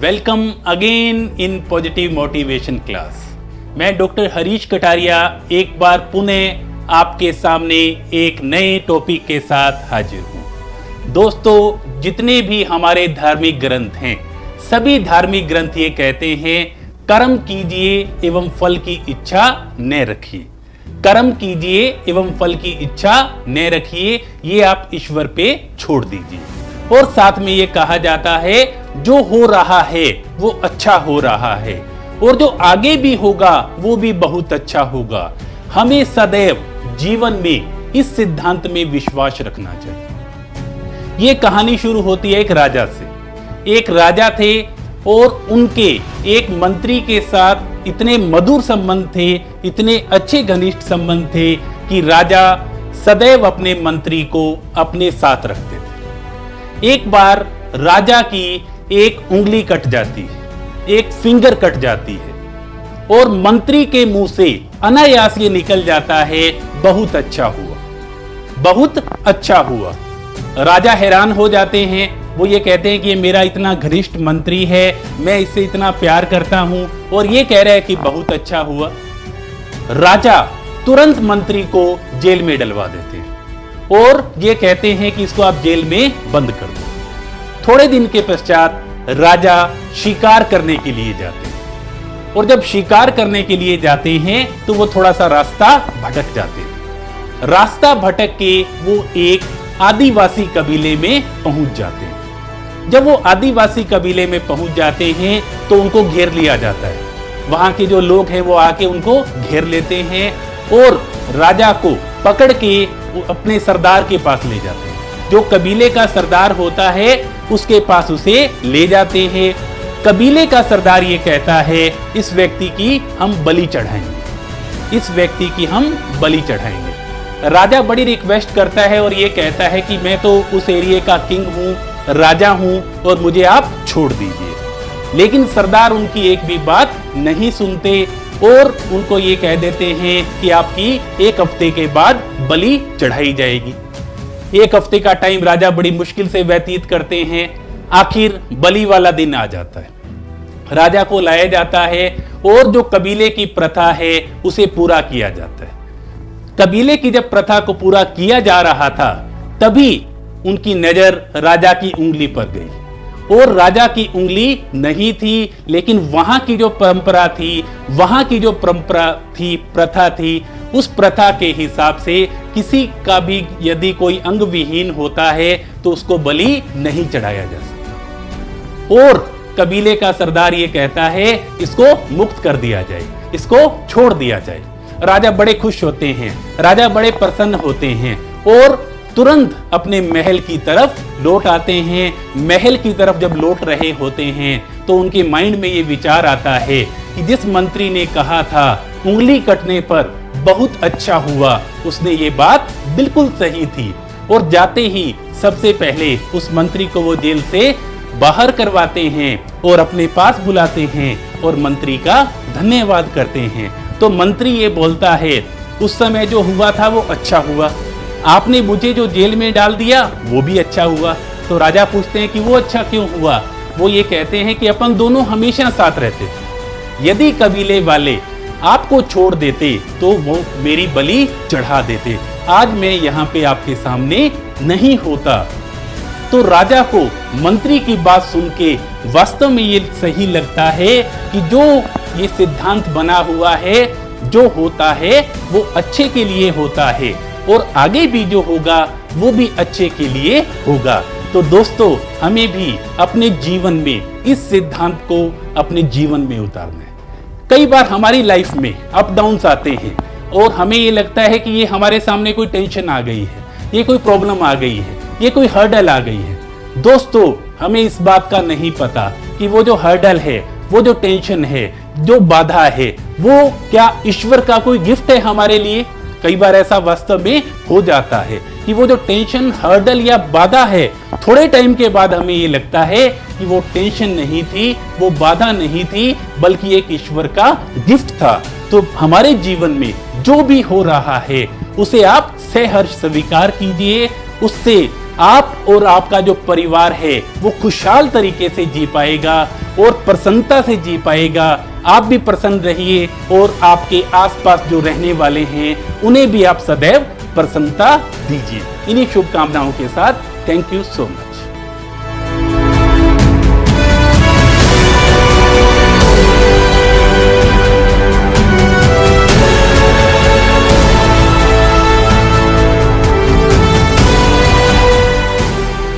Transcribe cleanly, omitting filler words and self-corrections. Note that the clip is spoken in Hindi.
Welcome again in positive motivation class. मैं डॉक्टर हरीश कटारिया एक बार पुनः आपके सामने एक नए टॉपिक के साथ हाजिर हूँ। दोस्तों, जितने भी हमारे धार्मिक ग्रंथ हैं, सभी धार्मिक ग्रंथ ये कहते हैं कर्म कीजिए एवं फल की इच्छा न रखिए। कर्म कीजिए एवं फल की इच्छा न रखिए, ये आप ईश्वर पे छोड़ दीजिए। और साथ में ये कहा जाता है जो हो रहा है वो अच्छा हो रहा है और जो आगे भी होगा वो भी बहुत अच्छा होगा। हमें सदैव जीवन में इस सिद्धांत में विश्वास रखना चाहिए। ये कहानी शुरू होती है एक राजा से। एक राजा थे और उनके एक मंत्री के साथ इतने मधुर संबंध थे, इतने अच्छे घनिष्ठ संबंध थे कि राजा सदैव अपने मंत्री को अपने साथ रखते थे। एक बार राजा की एक उंगली कट जाती है, एक फिंगर कट जाती है और मंत्री के मुंह से अनायास ये निकल जाता है बहुत अच्छा हुआ, बहुत अच्छा हुआ। राजा हैरान हो जाते हैं। वो ये कहते हैं कि ये मेरा इतना घनिष्ठ मंत्री है, मैं इससे इतना प्यार करता हूं और ये कह रहा है कि बहुत अच्छा हुआ। राजा तुरंत मंत्री को जेल में डलवा देते हैं और ये कहते हैं कि इसको आप जेल में बंद कर दो। थोड़े दिन के पश्चात राजा शिकार करने के लिए जाते हैं और जब शिकार करने के लिए जाते हैं तो वो थोड़ा सा रास्ता भटक जाते हैं। रास्ता भटक के वो एक आदिवासी कबीले में पहुंच जाते हैं। जब वो आदिवासी कबीले में पहुंच जाते हैं तो उनको घेर लिया जाता है। वहां के जो लोग हैं वो आके उनको घेर लेते हैं और राजा को पकड़ के अपने सरदार के पास ले जाते हैं। जो कबीले का सरदार होता है उसके पास उसे ले जाते हैं। कबीले का सरदार ये कहता है इस व्यक्ति की हम बलि चढ़ाएंगे, इस व्यक्ति की हम बलि चढ़ाएंगे। राजा बड़ी रिक्वेस्ट करता है और ये कहता है कि मैं तो उस एरिया का किंग हूँ, राजा हूँ और मुझे आप छोड़ दीजिए। लेकिन सरदार उनकी एक भी बात नहीं सुनते और उनको ये कह देते हैं कि आपकी एक हफ्ते के बाद बलि चढ़ाई जाएगी। एक हफ्ते का टाइम राजा बड़ी मुश्किल से व्यतीत करते हैं। आखिर बलि वाला दिन आ जाता है। राजा को लाया जाता है और जो कबीले की प्रथा है उसे पूरा किया जाता है। कबीले की जब प्रथा को पूरा किया जा रहा था तभी उनकी नजर राजा की उंगली पर गई और राजा की उंगली नहीं थी, लेकिन वहां की जो परंपरा थी, वहां की जो परंपरा थी, प्रथा थी, उस प्रथा के हिसाब से किसी का भी यदि कोई अंग विहीन होता है तो उसको बलि नहीं चढ़ाया जा सकता। और कबीले का सरदार ये कहता है इसको मुक्त कर दिया जाए, इसको छोड़ दिया जाए। राजा बड़े खुश होते हैं, राजा बड़े प्रसन्न होते हैं और तुरंत अपने महल की तरफ लौट आते हैं। महल की तरफ जब लौट रहे होते हैं तो उनके माइंड में ये विचार आता है कि जिस मंत्री ने कहा था उंगली कटने पर बहुत अच्छा हुआ, उसने ये बात बिल्कुल सही थी। और जाते ही सबसे पहले उस मंत्री को वो जेल से बाहर करवाते हैं और अपने पास बुलाते हैं और मंत्री का धन्यवाद करते हैं। तो मंत्री ये बोलता है उस समय जो हुआ था वो अच्छा हुआ, आपने मुझे जो जेल में डाल दिया वो भी अच्छा हुआ। तो राजा पूछते हैं कि वो अच्छा क्यों हुआ? वो ये कहते हैं कि अपन दोनों हमेशा साथ रहते थे। यदि कबीले वाले आपको छोड़ देते तो वो मेरी बलि चढ़ा देते, आज मैं यहाँ पे आपके सामने नहीं होता। तो राजा को मंत्री की बात सुन के वास्तव में ये सही लगता है कि जो ये सिद्धांत बना हुआ है, जो होता है वो अच्छे के लिए होता है और आगे भी जो होगा वो भी अच्छे के लिए होगा। तो दोस्तों, हमें भी अपने जीवन में इस सिद्धांत को अपने जीवन में उतारना है। कई बार हमारी लाइफ में अप डाउन्स आते हैं और हमें ये लगता है कि ये हमारे सामने कोई टेंशन आ गई है, ये कोई प्रॉब्लम आ गई है, ये कोई हर्डल आ गई है। दोस्तों, हमें इस बात का नहीं पता कि वो जो हर्डल है, वो जो टेंशन है, जो बाधा है, वो क्या ईश्वर का कोई गिफ्ट है हमारे लिए? कई बार ऐसा वास्तव में हो जाता है कि वो जो टेंशन, हर्डल या बाधा है, थोड़े टाइम के बाद हमें ये लगता है कि वो टेंशन नहीं थी, वो बाधा नहीं थी, बल्कि एक ईश्वर का गिफ्ट था। तो हमारे जीवन में जो भी हो रहा है उसे आप सहर्ष स्वीकार कीजिए। उससे आप और आपका जो परिवार है वो खुशहाल तरीके से जी पाएगा। और प्रसन्नता से जी पाएगा। आप भी प्रसन्न रहिए और आपके आसपास जो रहने वाले हैं उन्हें भी आप सदैव प्रसन्नता दीजिए। इन्हीं शुभकामनाओं के साथ थैंक यू सो मच।